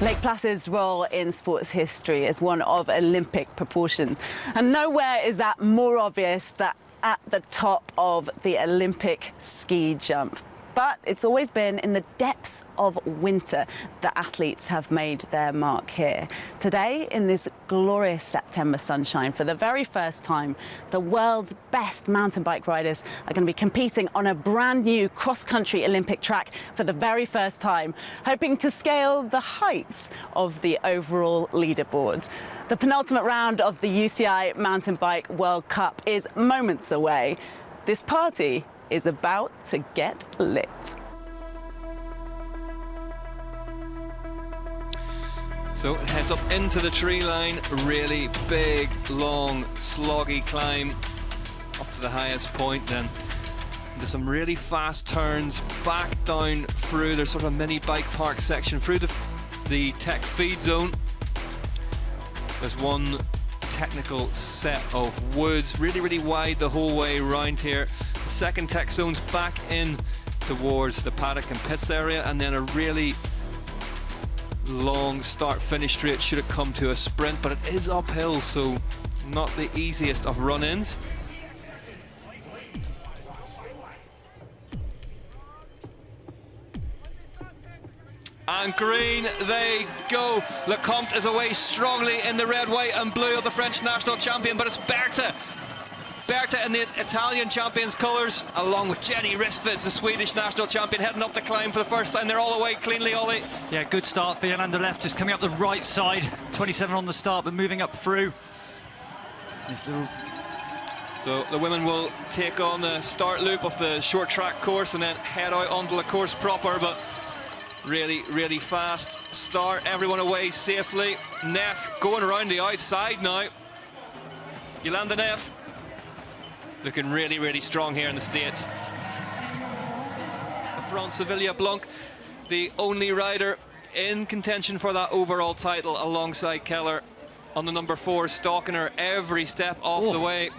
Lake Placid's role in sports history is one of Olympic proportions, and nowhere is that more obvious than at the top of the Olympic ski jump. But it's always been in the depths of winter that athletes have made their mark here. Today, in this glorious September sunshine, for the very first time, the world's best mountain bike riders are going to be competing on a brand new cross-country Olympic track for the very first time, hoping to scale the heights of the overall leaderboard. The penultimate round of the UCI Mountain Bike World Cup is moments away. This party is about to get lit. So it heads up into the tree line, really big, long, sloggy climb up to the highest point, then into some really fast turns, back down through, there's sort of a mini bike park section, through the tech feed zone. There's one technical set of woods, really wide the whole way around here. The second tech zone's back in towards the paddock and pits area, and then a really long start-finish straight. Should it come to a sprint, but it is uphill, so not the easiest of run-ins. And green they go. Lecomte is away strongly in the red, white and blue of the French national champion, but it's Berthe in the Italian champions colours, along with Jenny Rissveds, the Swedish national champion, heading up the climb for the first time. They're all away cleanly, Ollie. Yeah, good start for Jolanda Left, just coming up the right side. 27 on the start, but moving up through. So the women will take on the start loop of the short track course and then head out onto the course proper, but really fast start. Everyone away safely. Neff going around the outside now. Jolanda Neff looking really strong here in the States. France Sevilla Blanc, the only rider in contention for that overall title alongside Keller on the number 4, stalking her every step off the way.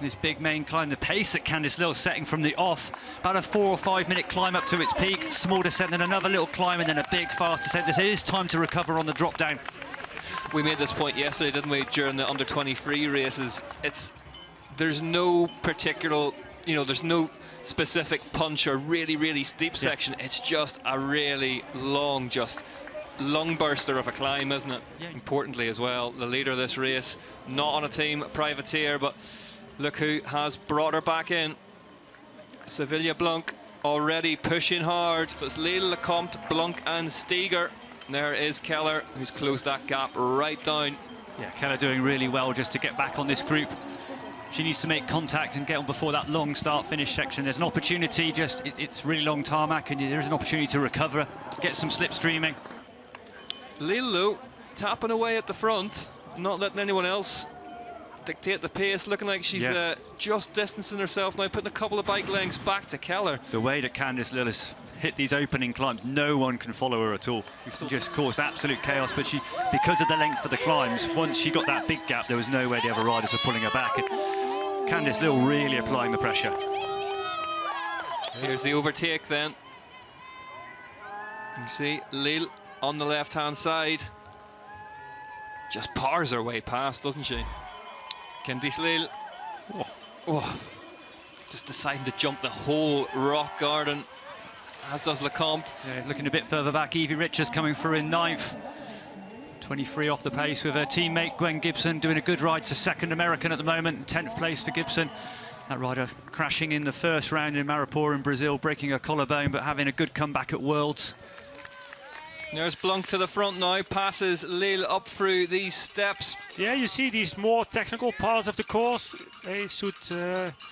This big main climb, the pace that Candice Lill setting from the off, about a 4 or 5 minute climb up to its peak, small descent, then another little climb, and then a big fast descent. This is time to recover on the drop down. We made this point yesterday, didn't we, during the under 23 races. There's no particular, there's no specific punch or really steep section. It's just a really long, just lung burster of a climb, isn't it? Yeah. Importantly as well, the leader of this race, not on a team privateer, but look who has brought her back in. Sevilla Blanc already pushing hard. So it's Lille, Lecomte, Blanc and Steger. There is Keller, who's closed that gap right down. Yeah, Keller doing really well just to get back on this group. She needs to make contact and get on before that long start-finish section. There's an opportunity, it's really long tarmac, and there's an opportunity to recover, get some slipstreaming. Lille tapping away at the front, not letting anyone else dictate the pace, looking like she's just distancing herself now, putting a couple of bike lengths back to Keller. The way that Candice Lill has hit these opening climbs, no one can follow her at all. She just caused absolute chaos, but because of the length of the climbs, once she got that big gap, there was no way the other riders were pulling her back. And Candice Lill really applying the pressure. Here's the overtake then. You see Lille on the left-hand side. Just powers her way past, doesn't she? Candice Lille. Just deciding to jump the whole rock garden, as does Lecomte. Yeah, looking a bit further back, Evie Richards coming through in 9th. 23 off the pace with her teammate Gwen Gibson, doing a good ride. It's a second American at the moment, 10th place for Gibson. That rider crashing in the first round in Maripor in Brazil, breaking her collarbone, but having a good comeback at Worlds. There's Blanc to the front now, passes Lille up through these steps. Yeah, you see these more technical parts of the course. They suit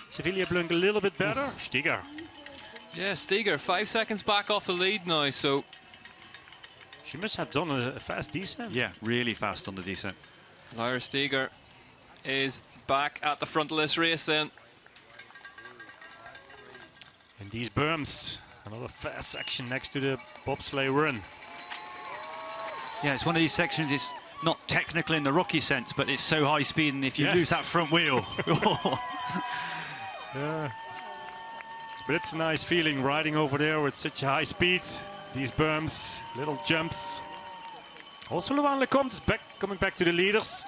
Sevilla Blanc a little bit better. Steger. Yeah, Steger, 5 seconds back off the lead now, so she must have done a fast descent. Yeah, really fast on the descent. Lyra Steger is back at the front of this race then. And these berms, another fast section next to the bobsleigh run. Yeah, it's one of these sections, it's not technical in the rocky sense, but it's so high speed, and if you lose that front wheel... Yeah. But it's a nice feeling riding over there with such high speed. These berms, little jumps. Also, Loan Lecomte is coming back to the leaders.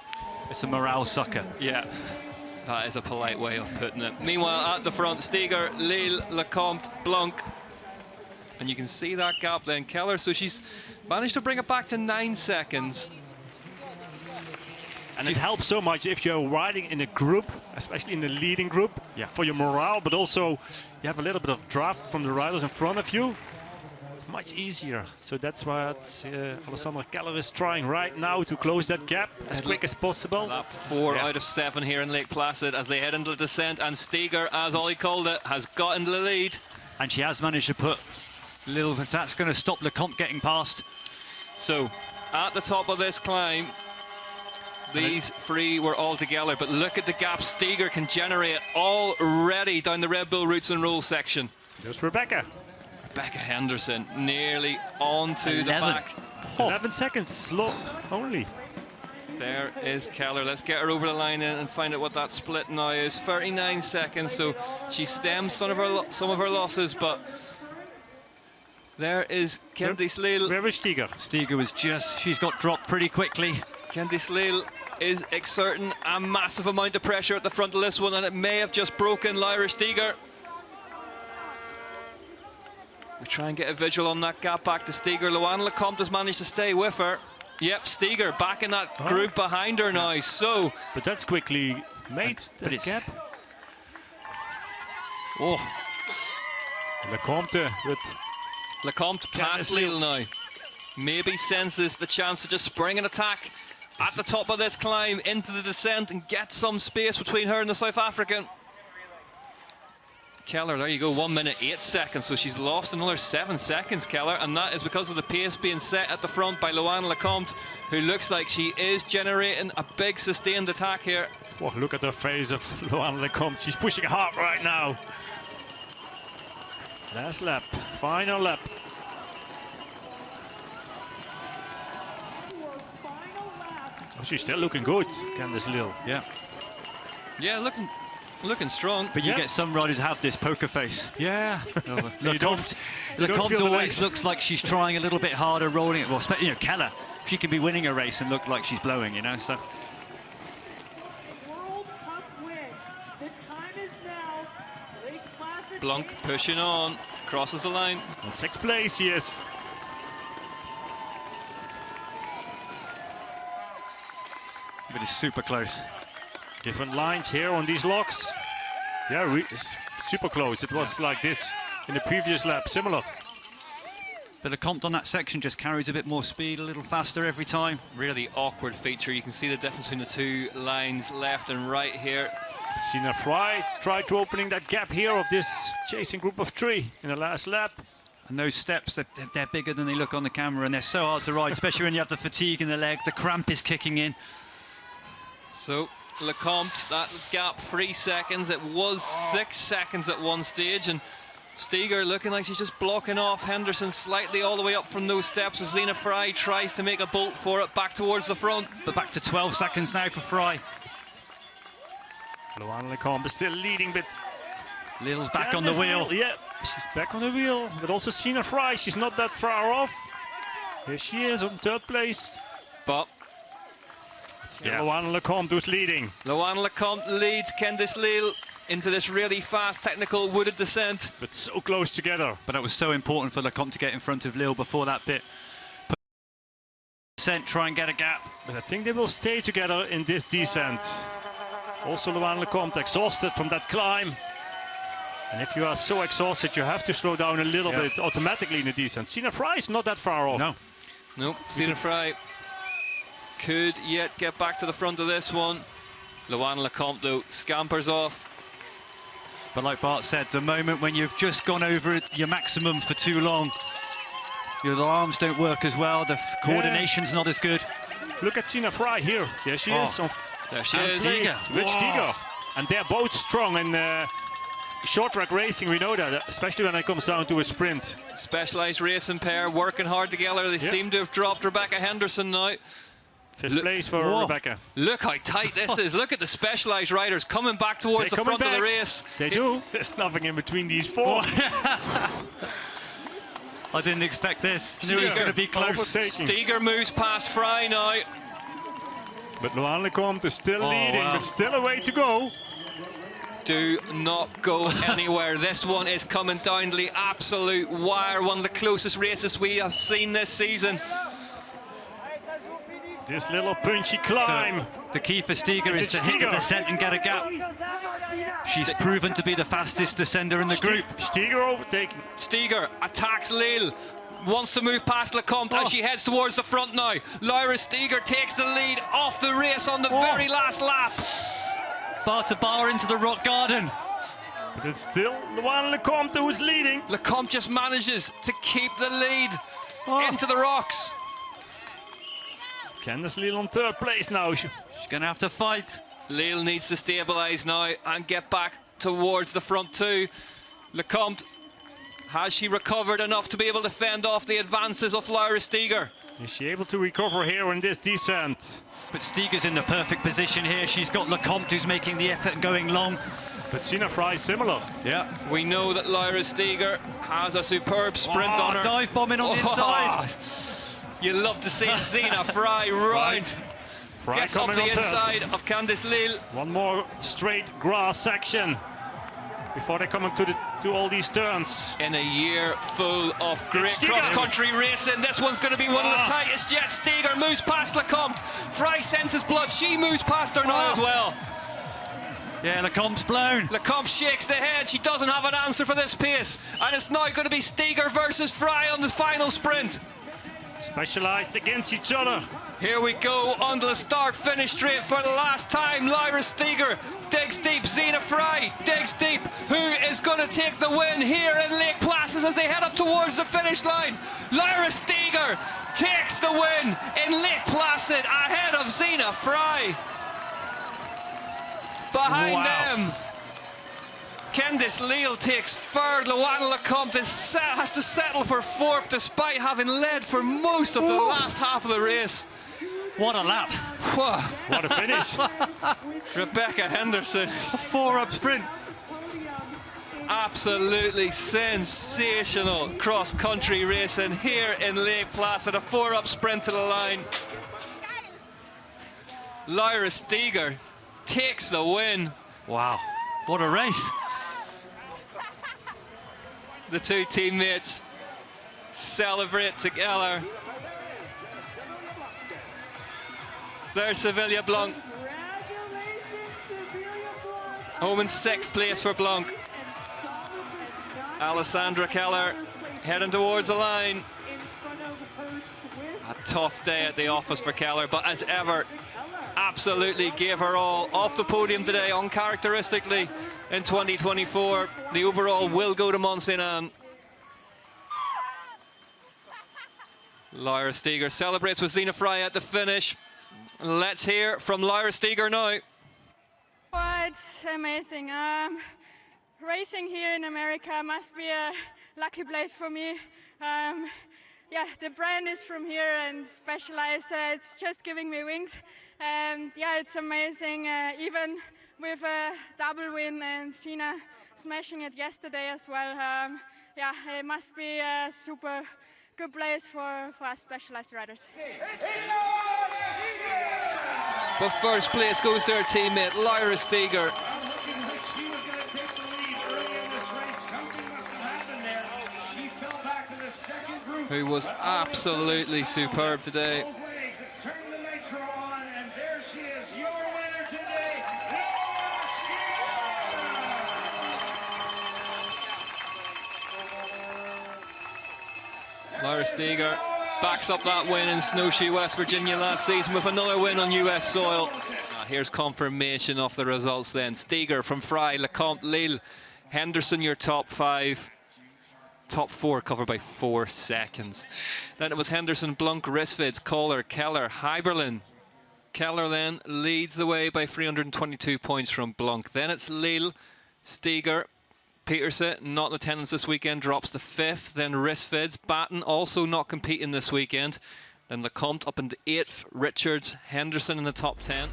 It's a morale sucker. Yeah, that is a polite way of putting it. Meanwhile, at the front, Steger, Lille, Lecomte, Blanc. And you can see that gap then, Keller. So she's managed to bring it back to 9 seconds. And it helps so much if you're riding in a group, especially in the leading group, for your morale, but also you have a little bit of draft from the riders in front of you. It's much easier. So that's why Alessandra Keller is trying right now to close that gap as quick as possible. Lap 4 out of 7 here in Lake Placid as they head into the descent, and Steger, as Ollie called it, has got into the lead. And she has managed to put little, that's going to stop Lecomte getting past. So, at the top of this climb, these three were all together, but look at the gap Steger can generate already down the Red Bull Roots and Rules section. There's Rebecca. Rebecca Henderson nearly onto the back. 11 seconds slow only. There is Keller. Let's get her over the line and find out what that split now is. 39 seconds, so she stems some of her losses, but there is Candice Lille. Where is Steger? Steger was she's got dropped pretty quickly. Candice Lille is exerting a massive amount of pressure at the front of this one, and it may have just broken Lyra Steger. We try and get a visual on that gap back to Steger. Loan Lecomte has managed to stay with her. Yep, Steger back in that group behind her now. So, but that's quickly made that gap. Oh, Lecomte with Lecomte past Lille now. Maybe senses the chance to just spring an attack at the top of this climb into the descent and get some space between her and the South African. Keller, there you go, 1 minute 8 seconds, so she's lost another 7 seconds, Keller, and that is because of the pace being set at the front by Loan Lecomte, who looks like she is generating a big sustained attack here. Oh, look at the face of Loan Lecomte. She's pushing hard right now. Last lap, final lap. Oh, she's still looking good, Candice Lille. Yeah, looking strong. But you get some riders have this poker face. Yeah. Lecomte always looks like she's trying a little bit harder, rolling it. Well, you know, Keller, she can be winning a race and look like she's blowing, you know. So. World Cup win. The time is now. Lake Placid. Blanc pushing on, crosses the line. In 6th place, yes. But it's super close. Different lines here on these locks. Yeah, it's super close. It was like this in the previous lap, similar. But Lecomte on that section just carries a bit more speed, a little faster every time. Really awkward feature. You can see the difference between the two lines left and right here. Sina Fry tried to opening that gap here of this chasing group of 3 in the last lap. And those steps, they're bigger than they look on the camera, and they're so hard to ride, especially when you have the fatigue in the leg, the cramp is kicking in. So Lecomte, that gap 3 seconds. It was 6 seconds at one stage, and Steger looking like she's just blocking off Henderson slightly all the way up from those steps as Zena Fry tries to make a bolt for it back towards the front. But back to 12 seconds now for Fry. Loan Lecomte is still leading, but Lille's back on the wheel. Yeah, she's back on the wheel. But also Sina Fry, she's not that far off. Here she is on 3rd place. But still Loan Lecomte who's leading. Loan Lecomte leads Candice Lille into this really fast technical wooded descent. But so close together. But it was so important for Lecomte to get in front of Lille before that bit. Try and get a gap. But I think they will stay together in this descent. Also Loan Lecomte exhausted from that climb. And if you are so exhausted, you have to slow down a little bit automatically in the descent. Sina Fry is not that far off. No. Nope, Zena Fry could yet get back to the front of this one. Loan Lecomte though scampers off. But like Bart said, the moment when you've just gone over your maximum for too long, your arms don't work as well, the coordination's not as good. Look at Sina Fry here. There she is. There she is. Rich Steger. And they're both strong in short track racing, we know that, especially when it comes down to a sprint. Specialised racing pair working hard together. They seem to have dropped Rebecca Henderson now. 5th place for Rebecca. Look how tight this is. Look at the Specialised riders coming back towards the front of the race. They do. There's nothing in between these 4. I didn't expect this. Knew it was going to be close. Overtaking. Steger moves past Fry now. But Loan Lecomte is still leading, but still a way to go. Do not go anywhere. This one is coming down to the absolute wire. One of the closest races we have seen this season. This little punchy climb. So the key for Steger Is is it to hit the Steger? descent and get a gap. She's proven to be the fastest descender in the group. Steger overtaking. Steger attacks Lille. Wants to move past Lecomte as she heads towards the front now. Laura Steger takes the lead off the race on the very last lap. Bar to bar into the rock garden. But it's still Loan Lecomte who's leading. Lecomte just manages to keep the lead into the rocks. Candice Lille on third place now. She's going to have to fight. Lille needs to stabilise now and get back towards the front two. Lecomte, has she recovered enough to be able to fend off the advances of Laura Steger? Is she able to recover here in this descent? But Steger's in the perfect position here. She's got Lecomte who's making the effort and going long. But Sina Fry similar. Yeah. We know that Laura Steger has a superb sprint on her. Dive bombing on the inside. You love to see Zina Fry round. Fry Gets up coming the on third. inside of Candice Lille. One more straight grass section before they come into all these turns. In a year full of great Steger. cross-country racing, this one's going to be one of the tightest yet. Steger moves past Lecomte. Fry senses blood. She moves past her now as well. Yeah, Lecomte's blown. Lecomte shakes the head. She doesn't have an answer for this pace. And it's now going to be Steger versus Fry on the final sprint. Specialized against each other. Here we go, onto the start-finish straight for the last time. Laura Steger digs deep. Zina Fry digs deep. Who is going to take the win here in Lake Placid as they head up towards the finish line? Laura Steger takes the win in Lake Placid ahead of Zina Fry. Behind them, Candice Lille takes third. Loan Lecomte has to settle for fourth despite having led for most of the last half of the race. What a lap. What a finish. Rebecca Henderson, A 4-up sprint. absolutely sensational cross-country racing here in Lake Placid. A 4-up sprint to the line. Laura Steger takes the win. Wow. What a race. The two teammates celebrate together. There's Sevilla Blanc. Home in 6th place for Blanc. Alessandra Keller heading towards the line. A tough day at the office for Keller, but as ever, absolutely gave her all. Off the podium today, uncharacteristically in 2024. The overall will go to Mont Saint Anne. Laura Steger celebrates with Zina Fry at the finish. Let's hear from Laura Steger now. Well, it's amazing. Racing here in America must be a lucky place for me. Yeah, the brand is from here and Specialized. It's just giving me wings. And yeah, it's amazing. Even with a double win and Sina smashing it yesterday as well. Yeah, it must be a super good place for us Specialized riders. But first place goes to her teammate, Laura Steger. Who was absolutely superb today. Laura Steger backs up that win in Snowshoe, West Virginia last season with another win on US soil. Here's confirmation of the results then. Steger from Fry, Lecomte, Lille, Henderson your top 5. Top 4 covered by 4 seconds. Then it was Henderson, Blanc, Risvids, Kohler, Keller, Heiberlin. Keller then leads the way by 322 points from Blanc. Then it's Lille, Steger, Peterson, not in attendance this weekend, drops to 5th. Then Risvids, Batten also not competing this weekend. Then Lecomte up into 8th, Richards, Henderson in the top 10.